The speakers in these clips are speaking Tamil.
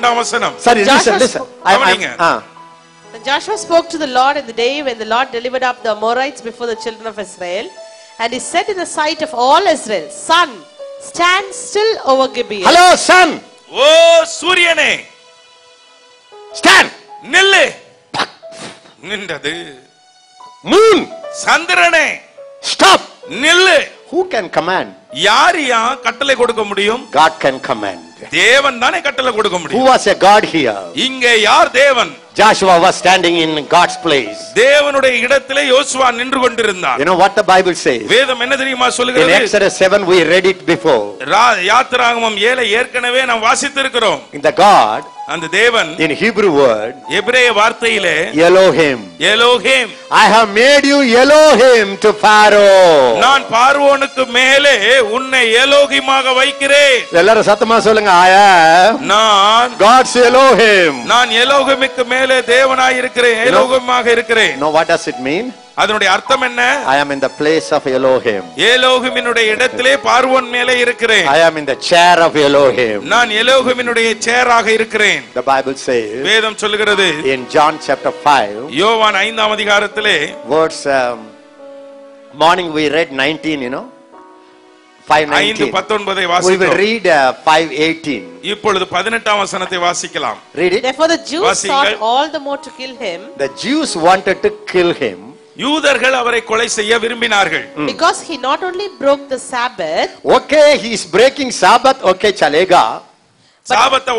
Sorry, listen. Joshua spoke to the Lord in the day when the Lord delivered up the Amorites before the children of Israel, and he said in the sight of all Israel, Sun, stand still over Gibeon. Hello, sun. Oh, Suryane, Stand. Nille. Nindadu. Moon. Sandrane, Stop. Nille. Who can command? யாரியா கட்டளை கொடுக்க முடியும்? God can command. தேவன் தானே கட்டளை கொடுக்க Who முடியும். was a God here? இங்கே யார் தேவன்? Joshua was standing in God's place. தேவனுடைய இடத்திலே யோசுவா நின்று கொண்டிருந்தார். You know what the Bible says? வேதம் என்ன தெரியுமா In சொல்லுகிறது? Exodus 7 we read it before. யாத்திராகமம் 7 ஏற்கனவே நாம் வாசித்திருக்கிறோம். In the God, அந்த தேவன் in Hebrew word, எபிரேய வார்த்தையிலே Elohim. Elohim, I have made you Elohim to Pharaoh. நான் பார்வோனுக்கு மேலே உன்னை எலோகிமாக வைக்கிறேன். எல்லாரும் சத்தமா சொல்லுங்க. I am நான் God's Elohim. நான் எலோகிமுக்கு மேலே தேவனாய் இருக்கிறேன், எலோகிமாக இருக்கிறேன். Know what does it mean? அதனுடைய அர்த்தம் என்ன? I am in the place of Elohim. எலோகிமினுடைய இடத்திலே பார்வோன் மேலே இருக்கிறேன். I am in the chair of Elohim. நான் எலோகிமினுடைய சேராக இருக்கிறேன். The Bible says வேதம் சொல்லுகிறது in John chapter 5, யோவான் 5ஆம் அதிகாரத்திலே words morning we read 19, you know, 5:19. 5:19 We will வாசித்தோம். read 5:18. இப்பொழுது 18ஆம் வசனத்தை வாசிக்கலாம். Read it. Therefore the Jews வாசிங்கள். sought all the more to kill him, The Jews wanted to kill him யூதர்கள் அவரை கொலை செய்ய விரும்பினார்கள். because he not only broke the Sabbath, Okay, he is breaking Sabbath. Okay, chalega. சாபத்தை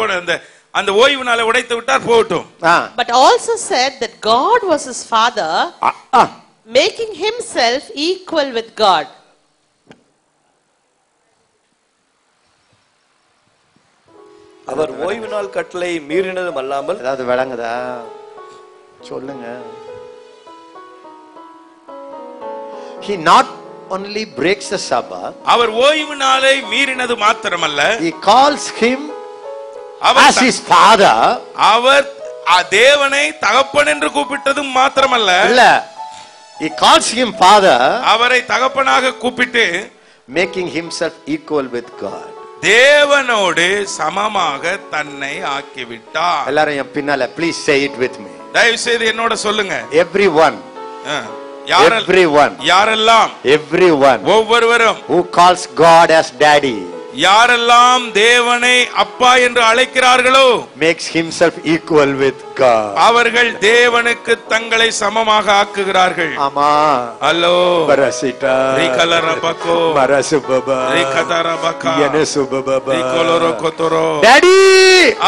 அந்த ஓய்வு நாளை உடைத்து விட்டார், போகட்டும். but also said that God was his father, making himself equal with God. அவர் ஓய்வு நாள் கட்டளை மீறினதும் அல்லாமல், அதாவது விளங்குதா சொல்லுங்க. He not only breaks the Sabbath, அவர் ஓய்வு நாளை மீறினது மாத்திரமல்ல, he calls him as his father. அவர் தேவனை தகப்பன் என்று கூப்பிட்டதும் மாத்திரமல்ல, இல்ல, he calls him father, அவரை தகப்பனாக கூப்பிட்டு making himself equal with God. தேவனோடு சமமாக தன்னை ஆக்கிவிட்டார். எல்லாரும் என் பின்னால please say it with me. தயவு செய்து என்னோட சொல்லுங்க. Everyone, யாரெல்லாம் ஒவ்வொருவரும் who calls God as daddy, யாரெல்லாம் தேவனை அப்பா என்று அழைக்கிறார்களோ, makes himself equal with God. அவர்கள் தேவனுக்கு தங்களை சமமாக ஆக்குகிறார்கள். ஆமா. ஹலோ பரசிட்டா ரிகலரபகோ மரசுபபா ரிகதரபகா யனசுபபா ரிகலரோகோதரோ டாடி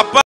அப்பா